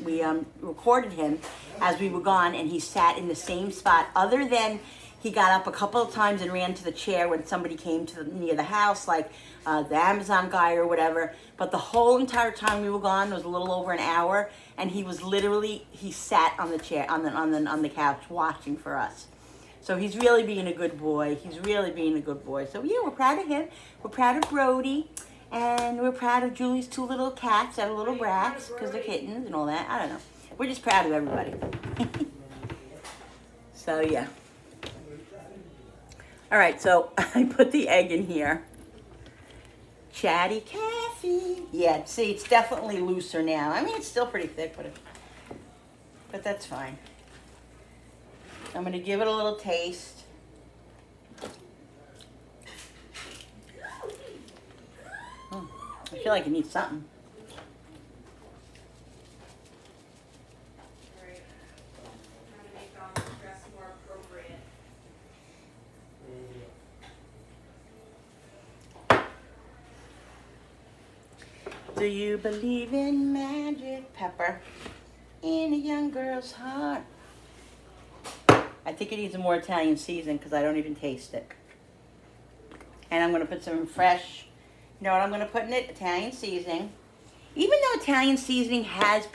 we recorded him as we were gone, and he sat in the same spot, other than he got up a couple of times and ran to the chair when somebody came near the house, like the Amazon guy or whatever. But the whole entire time we were gone, it was a little over an hour, and he sat on the chair, on the couch watching for us. So he's really being a good boy. So yeah, we're proud of him. We're proud of Brody. And we're proud of Julie's 2 little cats that are little brats because they're kittens and all that. I don't know. We're just proud of everybody. So yeah. All right, so I put the egg in here. Chatty Cathy. Yeah, see, it's definitely looser now. I mean, it's still pretty thick, but that's fine. I'm going to give it a little taste. I feel like it needs something. Right. How to make dress more appropriate. Do you believe in magic, Pepper, in a young girl's heart? I think it needs a more Italian season because I don't even taste it. And I'm going to put some fresh, you know what I'm going to put in it? Italian seasoning. Even though Italian seasoning has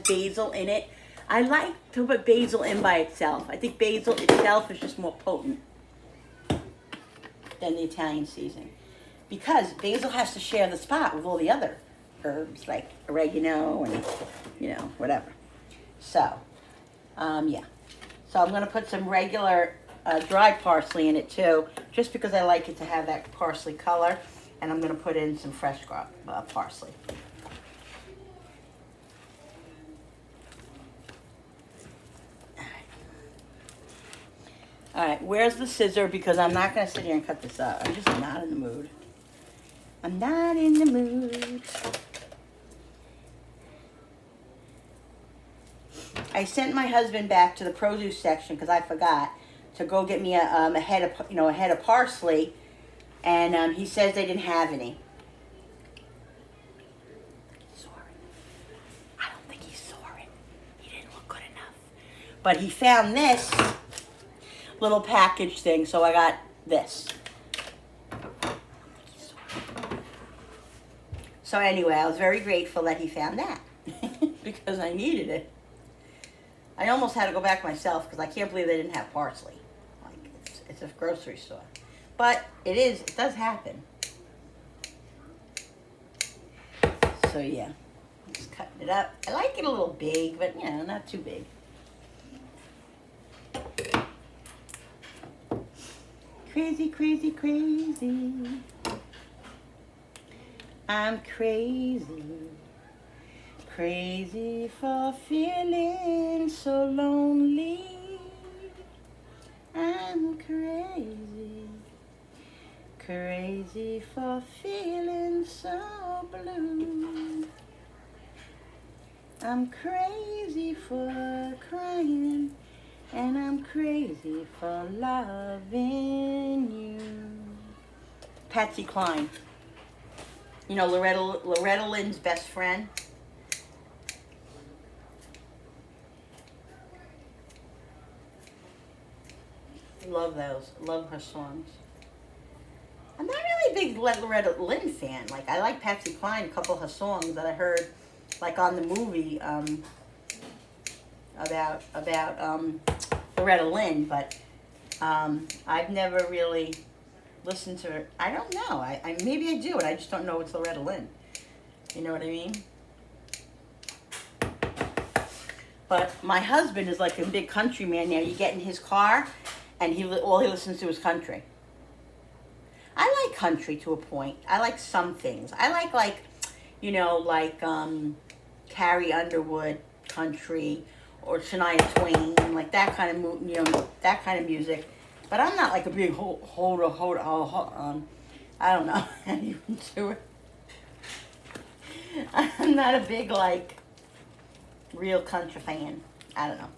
basil in it, I like to put basil in by itself. I think basil itself is just more potent than the Italian seasoning. Because basil has to share the spot with all the other herbs like oregano and, whatever. So, yeah. So I'm going to put some regular dried parsley in it too, just because I like it to have that parsley color. And I'm going to put in some fresh parsley. All right, where's the scissor? Because I'm not going to sit here and cut this up. I'm just not in the mood. I'm not in the mood. I sent my husband back to the produce section because I forgot to go get me a head of parsley, and he says they didn't have any. I don't think he saw it. He didn't look good enough. But he found this little package thing, so I got this. So anyway, I was very grateful that he found that because I needed it. I almost had to go back myself because I can't believe they didn't have parsley. Like, it's a grocery store. But it does happen. So yeah, just cutting it up. I like it a little big, but not too big. Crazy, crazy, crazy. I'm crazy. Crazy for feeling so lonely. I'm crazy. Crazy for feeling so blue. I'm crazy for crying. And I'm crazy for loving you. Patsy Cline. You know, Loretta Lynn's best friend. Love those. Love her songs. I'm not really a big Loretta Lynn fan. Like, I like Patsy Cline, a couple of her songs that I heard, like on the movie, about Loretta Lynn, but I've never really listened to her. I don't know. I maybe I do, and I just don't know it's Loretta Lynn. You know what I mean? But my husband is like a big country man now. You get in his car, and all he listens to is country. I like country to a point. I like some things. I like Carrie Underwood country, or Shania Twain, like that kind of that kind of music. But I'm not like a big I don't know how to even do it. I'm not a big real country fan. I don't know.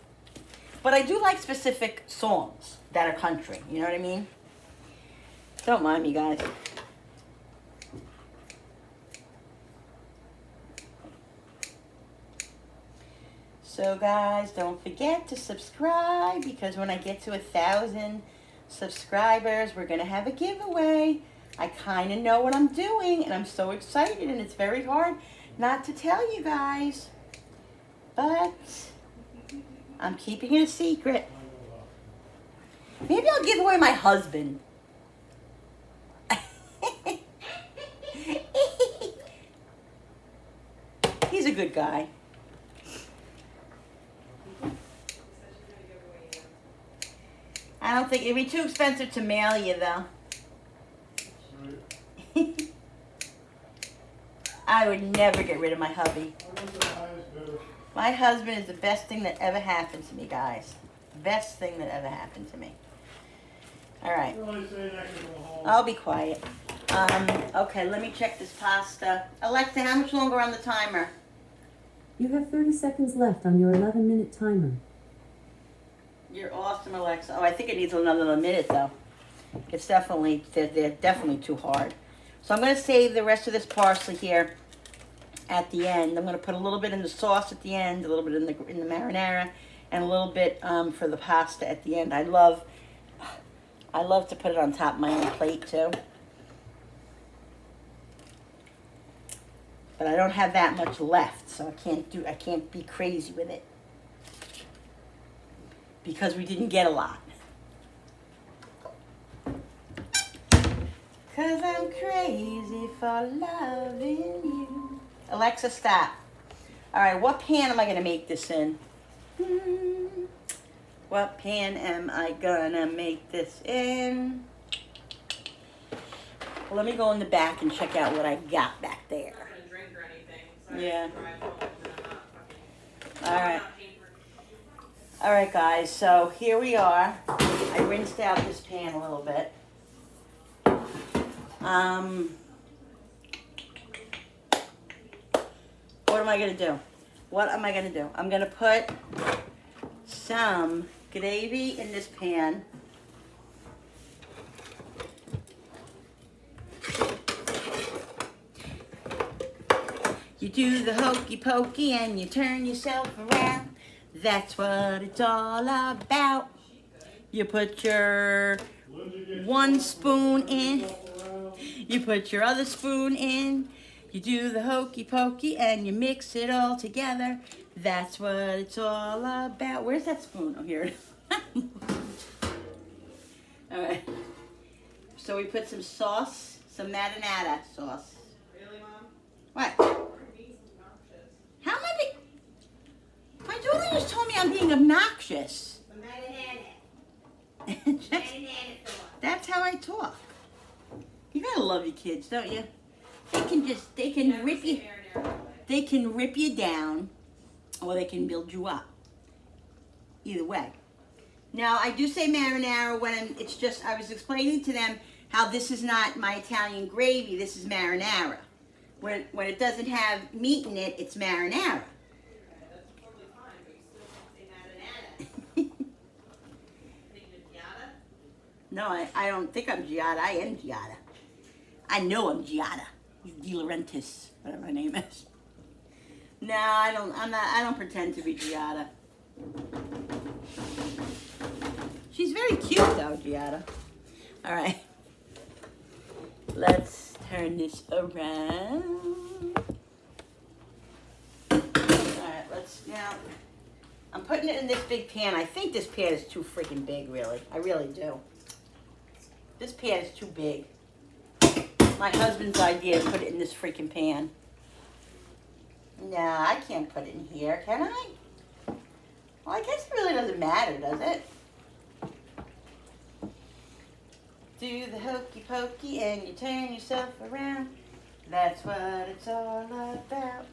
But I do like specific songs that are country. You know what I mean? Don't mind me, guys. So guys, don't forget to subscribe, because when I get to 1,000 subscribers, we're gonna have a giveaway. I kind of know what I'm doing, and I'm so excited, and it's very hard not to tell you guys. But I'm keeping it a secret. Maybe I'll give away my husband. He's a good guy. I don't think it'd be too expensive to mail you, though. I would never get rid of my hubby. My husband is the best thing that ever happened to me, guys. Best thing that ever happened to me. All right. I'll be quiet. Okay, let me check this pasta. Alexa, how much longer on the timer? You have 30 seconds left on your 11-minute timer. You're awesome, Alexa. Oh, I think it needs another minute, though. It's definitely, they're definitely too hard. So I'm going to save the rest of this parsley here at the end. I'm going to put a little bit in the sauce at the end, a little bit in the marinara, and a little bit for the pasta at the end. I love to put it on top of my own plate, too. But I don't have that much left, so I can't be crazy with it, because we didn't get a lot. 'Cause I'm crazy for loving you. Alexa, stop. All right, what pan am I gonna make this in? What pan am I gonna make this in? Well, let me go in the back and check out what I got back there. I'm not gonna drink or anything, so I Yeah. have to drive home and I'm not fucking. All right. I'm not paying for- All right, guys, so here we are. I rinsed out this pan a little bit. What am I gonna do? What am I gonna do? I'm gonna put some gravy in this pan. You do the hokey pokey and you turn yourself around. That's what it's all about. You put your 1 spoon in. You put your other spoon in. You do the hokey pokey and you mix it all together. That's what it's all about. Where's that spoon? Oh, here it is. All right. So we put some sauce, some marinara sauce. Really, Mom? What? You're being obnoxious. How am I being... My daughter just told me I'm being obnoxious. The marinara. that's, Marinara sauce. that's how I talk. You gotta love your kids, don't you? They can Never rip say you, marinara that way. they can rip you down, or they can build you up. Either way. Now, I do say marinara when it's just, I was explaining to them how this is not my Italian gravy, this is marinara. When it doesn't have meat in it, it's marinara. Okay, that's totally fine, but you still can't say marinara. Think you're Giada? No, I don't think I'm Giada, I am Giada. I know I'm Giada. De Laurentiis, whatever her name is. No, I don't pretend to be Giada. She's very cute though, Giada. All right. Let's turn this around. All right, now, I'm putting it in this big pan. I think this pan is too freaking big, really. I really do. This pan is too big. My husband's idea to put it in this freaking pan. Nah, I can't put it in here, can I? Well, I guess it really doesn't matter, does it? Do the hokey pokey and you turn yourself around. That's what it's all about.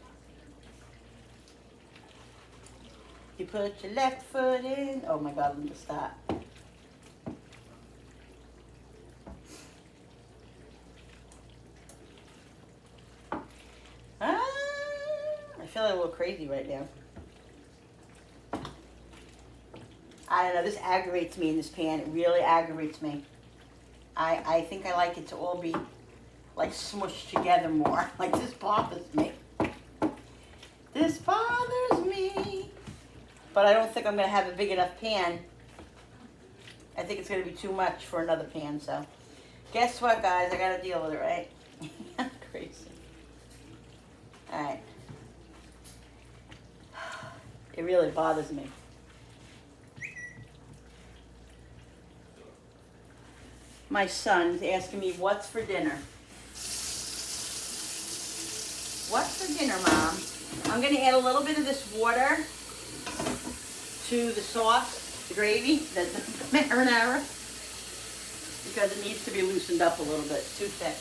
You put your left foot in. Oh my God, let me stop. I feel like a little crazy right now. I don't know, this aggravates me in this pan. It really aggravates me. I think I like it to all be like smushed together more. Like this bothers me. This bothers me. But I don't think I'm gonna have a big enough pan. I think it's gonna be too much for another pan, so. Guess what, guys? I gotta deal with it, right? Crazy. Alright. It really bothers me. My son's asking me, what's for dinner? What's for dinner, Mom? I'm gonna add a little bit of this water to the sauce, the gravy, the marinara, because it needs to be loosened up a little bit. It's too thick.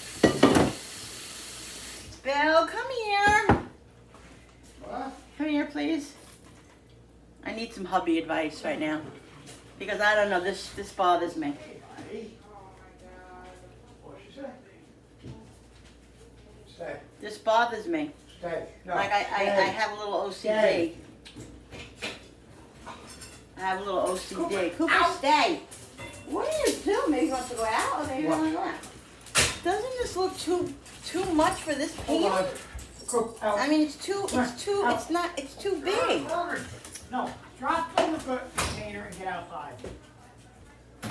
Bill, come here. What? Come here, please. I need some hubby advice right now. Because I don't know, this bothers me. Hey, buddy. What'd she say? Stay. This bothers me. Stay. No. Like I stay. have a little OCD. Stay. I have a little OCD. Cooper, stay. What are you doing? Maybe you want to go out or maybe you want to go out. Doesn't this look too much for this Hold on. pan? Cook out. I mean, it's too big. No. Drop the container and get outside.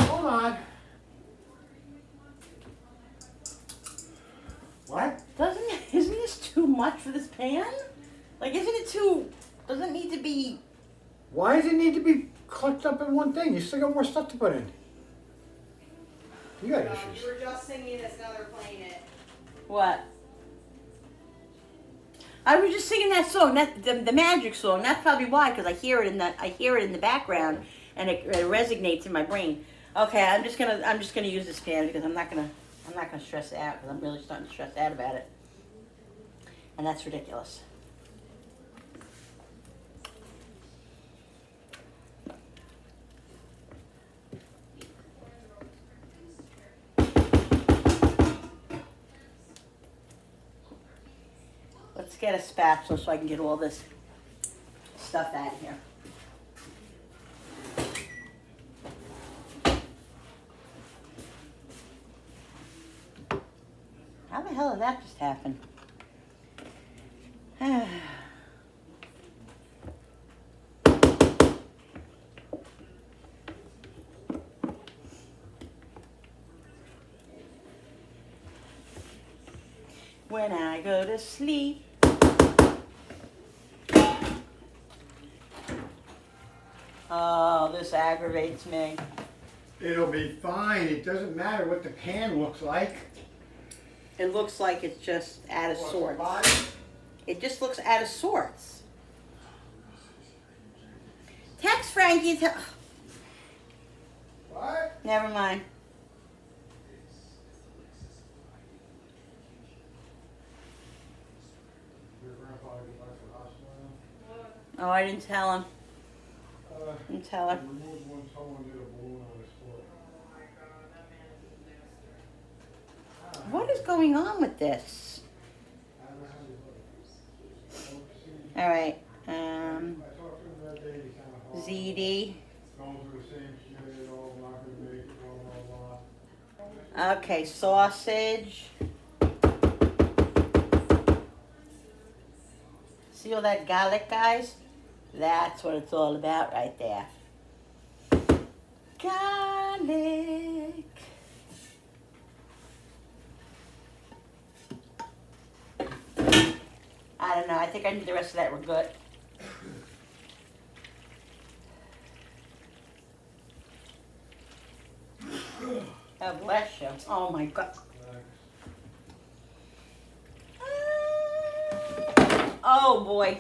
Hold on. What? Isn't this too much for this pan? Like, doesn't it need to be, Why does it need to be clutched up in one thing? You still got more stuff to put in. You got issues. You were just singing this, now they're playing it. what? I was just singing that song, the magic song. That's probably why, because I hear it in the background, and it resonates in my brain. Okay, I'm just gonna use this pan because I'm not gonna stress it out because I'm really starting to stress out about it, and that's ridiculous. Let's get a spatula so I can get all this stuff out of here. How the hell did that just happen? When I go to sleep, oh, this aggravates me. It'll be fine. It doesn't matter what the pan looks like. It looks like it's just out of What's sorts. the body? It just looks out of sorts. Text Frankie. What? Never mind. Your grandpa get back to the hospital? Oh, I didn't tell him. Didn't tell her. Removed when someone did a balloon on his foot. Oh my god, that man is a disaster. What is going on with this? All right. I talked to him that day, he kinda hard. ZD. Going through the same shit, oh, I'm not gonna make it, blah, blah, blah. Okay, sausage. See all that garlic, guys? That's what it's all about right there. Garlic. I don't know. I think I need the rest of that. We're good. God bless you. Oh my God. Oh boy.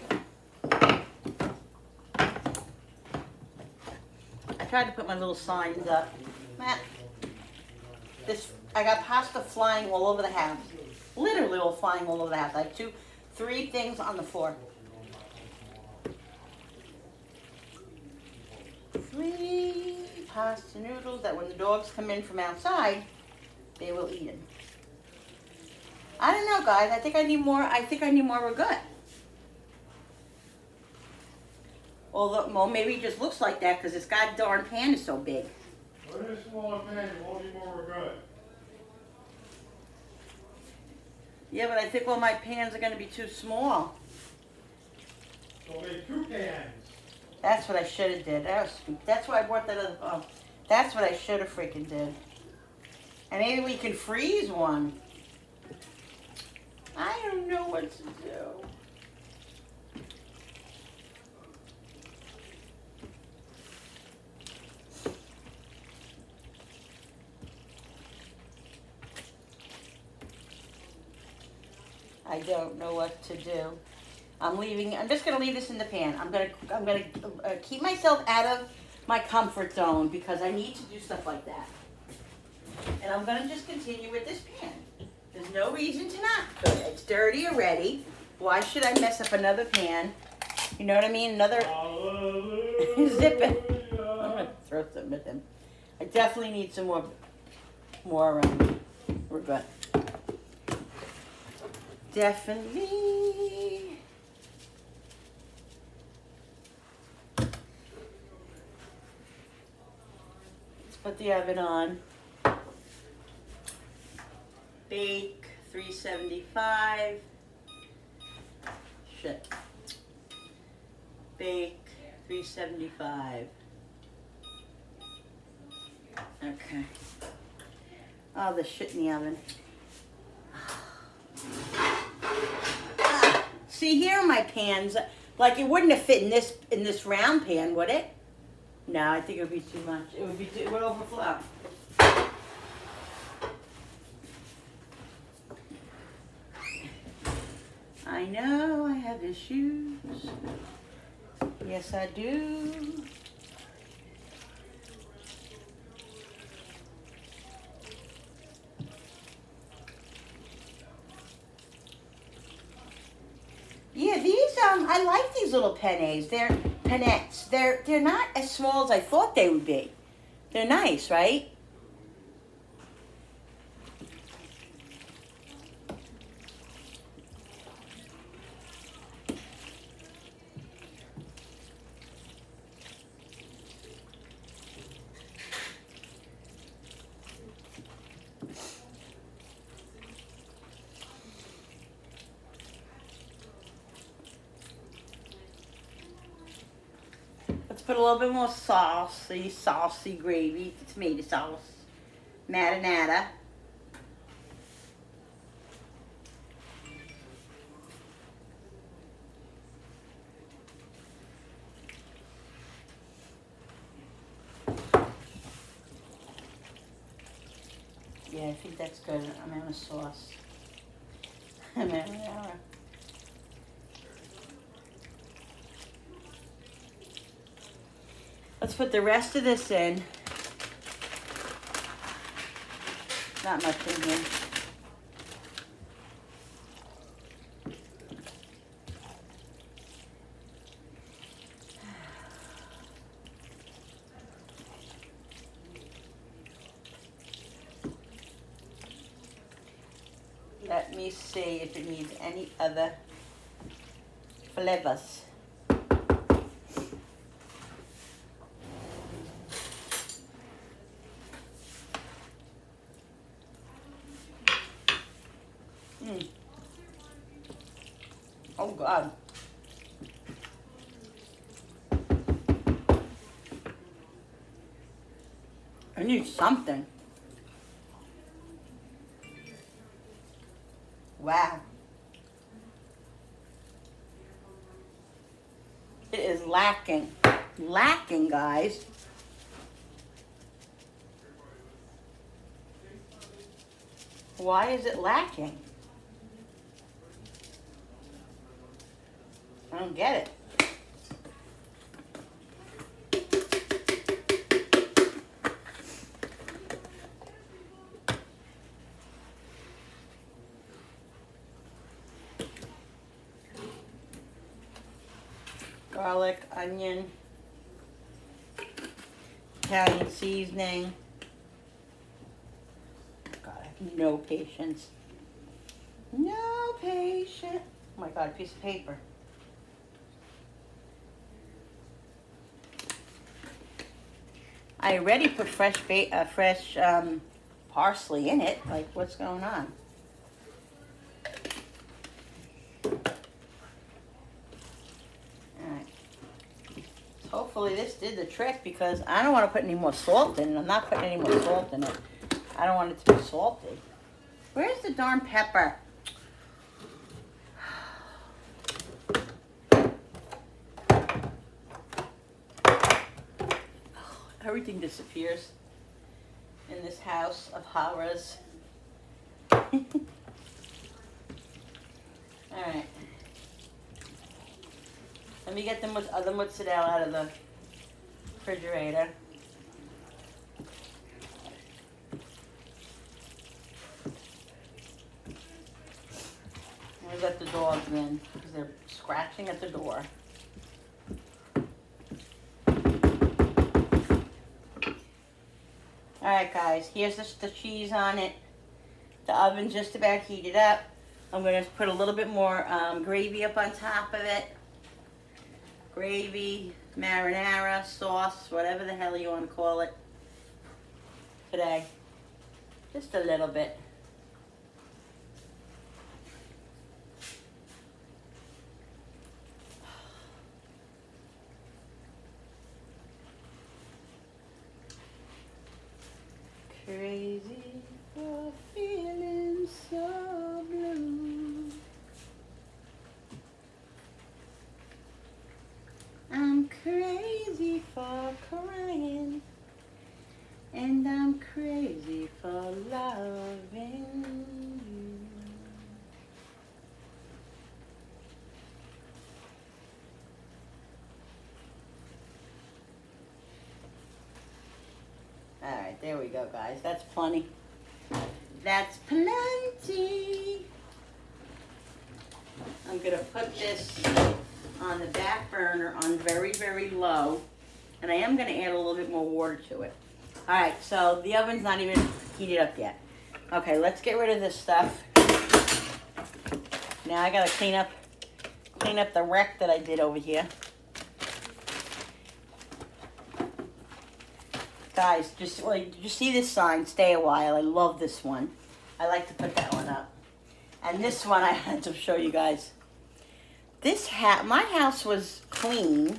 I tried to put my little signs up. Matt, I got pasta flying all over the house. Literally all flying all over the house. I have three things on the floor. 3 pasta noodles that when the dogs come in from outside, they will eat them. I don't know, guys. I think I need more ragout. Although, well, maybe it just looks like that because this goddamn pan is so big. What is smaller pan, you won't need more regret. Yeah, but I think all my pans are gonna be too small. So make 2 pans. That's what I should have did. That's why I bought that other. Oh, that's what I should have freaking did. And maybe we can freeze one. I don't know what to do. I don't know what to do. I'm just gonna leave this in the pan. I'm gonna keep myself out of my comfort zone because I need to do stuff like that. And I'm gonna just continue with this pan. There's no reason to not cook it. It's dirty already. Why should I mess up another pan? You know what I mean? Another zip it. I'm gonna throw something at them. I definitely need some more. We're good. Definitely. Let's put the oven on. Bake 375. Shit. Bake 375. Okay. Oh, the shit in the oven. See, here are my pans. Like, it wouldn't have fit in this round pan, would it? No, I think it would be too much. It would overflow. I know I have issues. Yes, I do. Yeah, these I like these little pennes. They're pennettes. They're not as small as I thought they would be. They're nice, right? Let's put a little bit more saucy gravy, tomato sauce, marinara. Yeah, I think that's good. I'm out of sauce. Marinara. Let's put the rest of this in. Not much in here. Let me see if it needs any other flavors. Oh God. I need something. Wow. It is lacking. Lacking, guys. Why is it lacking? I don't get it. Garlic, onion, Italian seasoning. God, I have no patience. No patience. Oh my God, a piece of paper. I already put fresh parsley in it. Like, what's going on? Hopefully this did the trick because I don't want to put any more salt in it. I'm not putting any more salt in it. I don't want it to be salty. Where's the darn pepper? Everything disappears in this house of horrors. Alright. Let me get the mozzarella out of the refrigerator. I'll let the dogs in because they're scratching at the door. Alright guys, here's the cheese on it. The oven's just about heated up. I'm going to put a little bit more gravy up on top of it. Gravy, marinara, sauce, whatever the hell you want to call it today. Just a little bit. Crazy for feeling so blue. I'm crazy for crying, and I'm crazy for loving you. Alright, there we go, guys. That's plenty. That's plenty. I'm going to put this on the back burner on very, very low. And I am going to add a little bit more water to it. Alright, so the oven's not even heated up yet. Okay, let's get rid of this stuff. Now I got to clean up the wreck that I did over here. Guys, just see this sign, stay a while. I love this one. I like to put that one up. And this one I had to show you guys. My house was clean.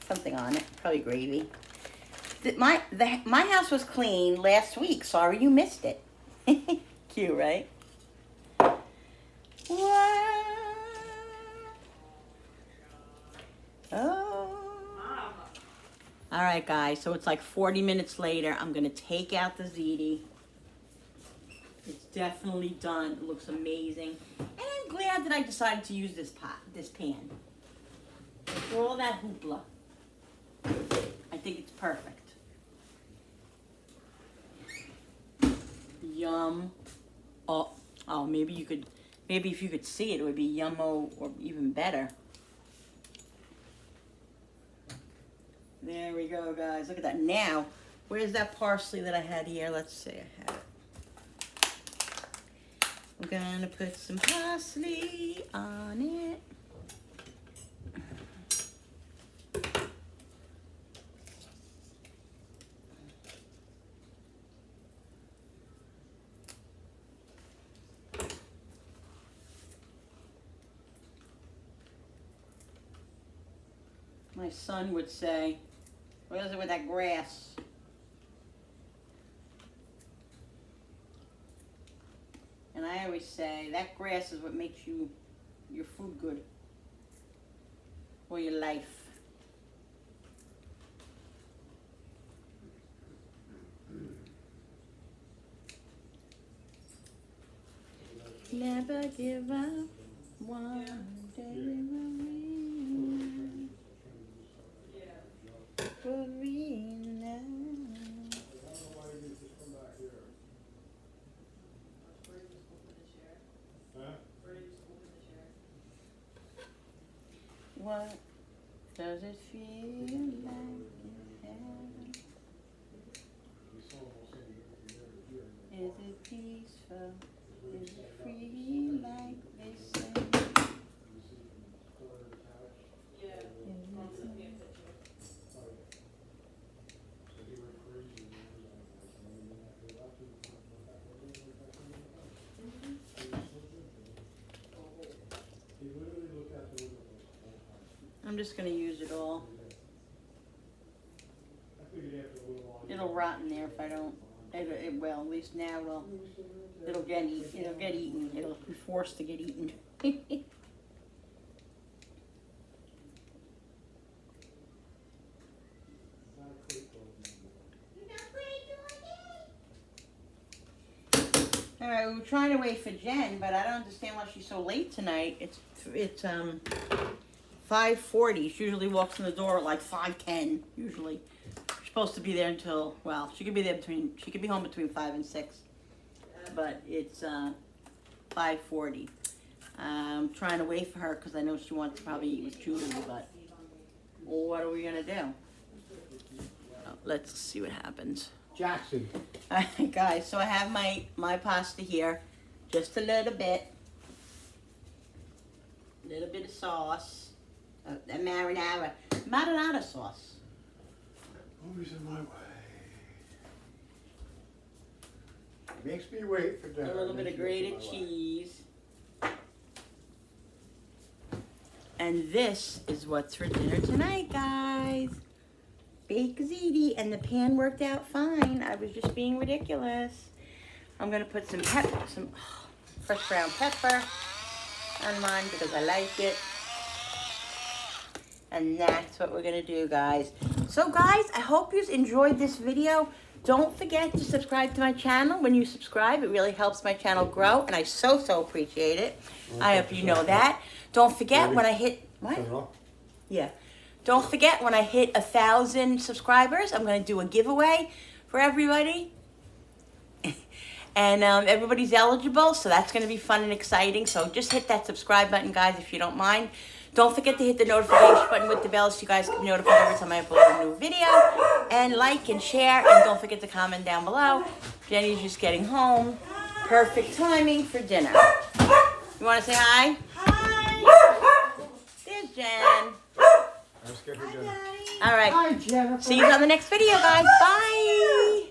Something on it, probably gravy. My house was clean last week. Sorry you missed it. Cute, right? What? Oh. All right, guys, so it's like 40 minutes later. I'm going to take out the ziti. It's definitely done. It looks amazing. And I'm glad that I decided to use this pan. For all that hoopla, I think it's perfect. Yum. Oh, maybe if you could see it, it would be yummo or even better. There we go, guys. Look at that. Now, where's that parsley that I had here? Let's see. I have it. I'm gonna put some parsley on it. My son would say, what is it with that grass? And I always say, that grass is what makes your food good. Or your life. Never give up one day. For me now. What does it feel like in heaven? Is it peaceful? Is it free like they say? I'm just going to use it all. it'll rot in there if I don't. It will. At least now it'll get eaten. It'll get eaten. It'll be forced to get eaten. All right, we were trying to wait for Jen, but I don't understand why she's so late tonight. It's 5:40. She usually walks in the door at like 5:10. Usually, she's supposed to be there until, well, she could be home between 5 and 6, but it's 5:40. I'm trying to wait for her because I know she wants to probably eat with Julie, but what are we gonna do? Let's see what happens. Jackson. Alright guys, so I have my pasta here. Just a little bit. A little bit of sauce. A marinara sauce. Always in my way. Makes me wait for dinner. A little bit of grated cheese. And this is what's for dinner tonight, guys. Baked ziti, and the pan worked out fine. I was just being ridiculous. I'm gonna put some fresh ground pepper on mine because I like it. And that's what we're gonna do, guys. So guys, I hope you enjoyed this video. Don't forget to subscribe to my channel. When you subscribe, it really helps my channel grow, and I so appreciate it. I hope you know that. Don't forget when I hit, what? Yeah. Don't forget, when I hit 1,000 subscribers, I'm going to do a giveaway for everybody. And everybody's eligible, so that's going to be fun and exciting. So just hit that subscribe button, guys, if you don't mind. Don't forget to hit the notification button with the bell so you guys can be notified every time I upload a new video. And like and share, and don't forget to comment down below. Jenny's just getting home. Perfect timing for dinner. You want to say hi? Hi! There's Jen. Let's get her dinner. All right. Hi, Jennifer. See you on the next video, guys. Bye.